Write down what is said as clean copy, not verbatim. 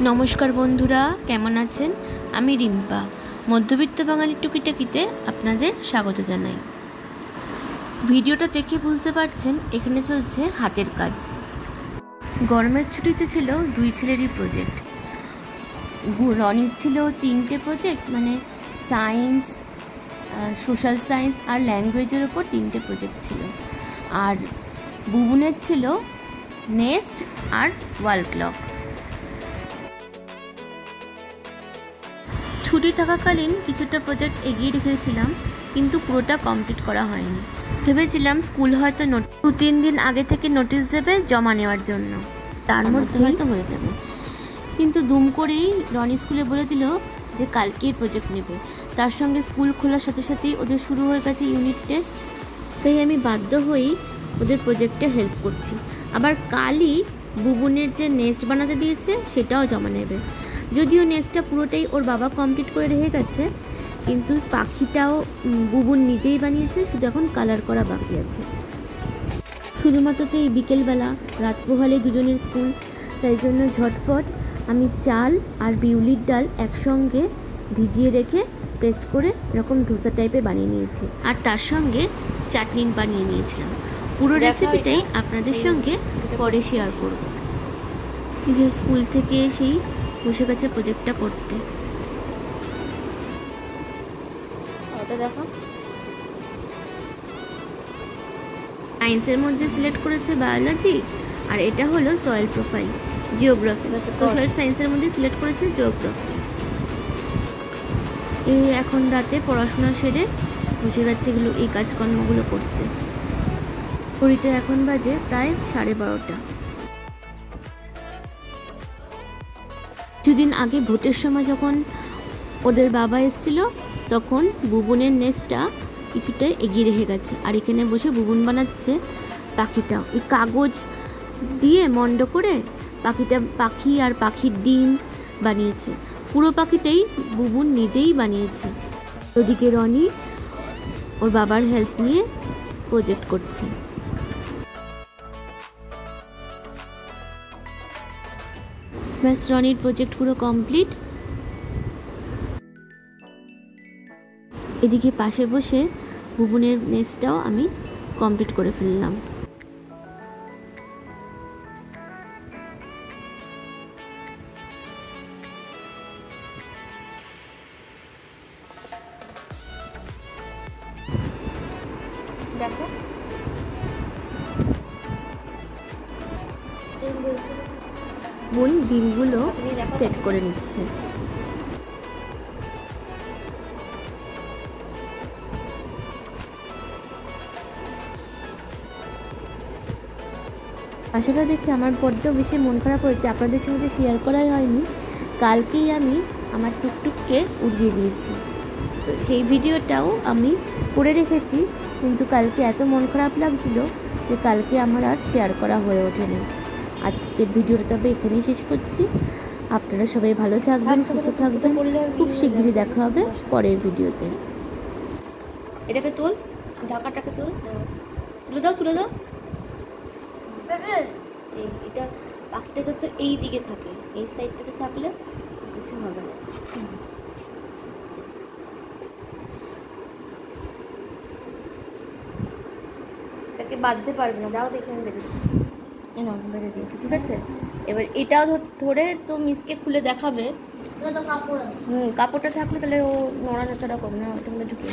নমস্কার বন্ধুরা, কেমন আছেন? আমি রিম্পা, মধ্যবিত্ত বাঙালির টুকিটাকিতে আপনাদের স্বাগত জানাই। ভিডিওটা দেখে বুঝতে পারছেন এখানে চলছে হাতের কাজ। গরমের ছুটিতে ছিল দুই ছেলেরই প্রজেক্ট। রনির ছিল 3টে প্রজেক্ট, মানে সায়েন্স, সোশ্যাল সায়েন্স আর ল্যাঙ্গুয়েজের ওপর 3টে প্রজেক্ট ছিল। আর বুবুনের ছিল নেস্ট আর ওয়াল ক্লক। ছুটি থাকাকালীন কিছুটা প্রজেক্ট এগিয়ে রেখেছিলাম, কিন্তু পুরোটা কমপ্লিট করা হয়নি। ভেবেছিলাম স্কুল হয়তো 2-3 দিন আগে থেকে নোটিশ দেবে জমা নেওয়ার জন্য, তার মধ্যে হয়তো হয়ে যাবে। কিন্তু দুম করেই রনি স্কুলে বলে দিল যে কালকেই প্রজেক্ট নেবে। তার সঙ্গে স্কুল খোলার সাথে সাথেই ওদের শুরু হয়ে গেছে ইউনিট টেস্ট, তাই আমি বাধ্য হয়েই ওদের প্রজেক্টে হেল্প করছি। আবার কালই বুবুনের যে নেস্ট বানাতে দিয়েছে সেটাও জমা নেবে। যদিও নেস্টটা পুরোটাই ওর বাবা কমপ্লিট করে রেখে গেছে, কিন্তু পাখিটাও বুবুন নিজেই বানিয়েছে, শুধু এখন কালার করা বাকি আছে। শুধুমাত্র তো এই বিকেলবেলা, রাত পোহালে দুজনের স্কুল, তাই জন্য ঝটপট আমি চাল আর বিউলির ডাল একসঙ্গে ভিজিয়ে রেখে পেস্ট করে এরকম ধোসা টাইপে বানিয়ে নিয়েছি, আর তার সঙ্গে চাটনি বানিয়ে নিয়েছিলাম। পুরো রেসিপিটাই আপনাদের সঙ্গে পরে শেয়ার করব। এই যে স্কুল থেকে এসেই বসে গেছে প্রজেক্টটা করতে। ওটা দেখো, সায়েন্সের মধ্যে সিলেক্ট করেছে বায়োলজি, আর এটা হলো সয়েল প্রোফাইল, জিওগ্রাফি। সোশ্যাল সায়েন্সের মধ্যে সিলেক্ট করেছে জিওগ্রাফি। এই এখন রাতে পড়াশোনা সেরে বসে গেছে এই কাজকর্মগুলো করতে। ঘড়িতে এখন বাজে প্রায় 12:30। কিছুদিন আগে ভোটের সময় যখন ওদের বাবা এসেছিল, তখন বুবুনের নেস্টটা কিছুটা এগিয়ে রেখে গেছে, আর এখানে বসে বুবুন বানাচ্ছে পাখিটা। ওই কাগজ দিয়ে মন্ড করে পাখি আর পাখির ডিম বানিয়েছে। পুরো পাখিটাই বুবুন নিজেই বানিয়েছে। ওদিকে রনি ওর বাবার হেল্প নিয়ে প্রজেক্ট করছে। ব্যাস, রনির প্রজেক্ট পুরো কমপ্লিট। এদিকে পাশে বসে বুবুনের নেস্টটাও আমি কমপ্লিট করে ফেললাম। দেখো, বোন ডিমগুলো সেট করে নিচ্ছে। আশাটা দেখে আমার বড্ড বেশি মন খারাপ হয়েছে, আপনাদের সঙ্গে শেয়ার করাই হয়নি। কালকেই আমি আমার টুকটুককে উড়িয়ে দিয়েছি, তো সেই ভিডিওটাও আমি করে রেখেছি, কিন্তু কালকে এত মন খারাপ লাগছিল যে কালকে আমার আর শেয়ার করা হয়ে ওঠেনি। আজকের ভিডিওটা তবে এখানেই শেষ করছি। আপনারা সবাই ভালো থাকবেন, সুস্থ থাকবেন। খুব শিগগিরই দেখা হবে পরের ভিডিওতে। এটাকে তোল, ঢাকাটাকে তোল, তুলে দাও, তুলে দাও। এটা পাখিটা তো এই দিকে থাকে, এই সাইডটাতে থাকলে কিছু হবে না। এটাকে বাঁধতে পারবে না, দাও দেখে আমি বেঁধে দিয়েছি, ঠিক আছে। এবার এটাও ধরে তো মিসকে খুলে দেখাবে। কাপড়টা থাকলে তাহলে ও নড়াচড়া করবে না, ওটার মধ্যে ঢুকিয়ে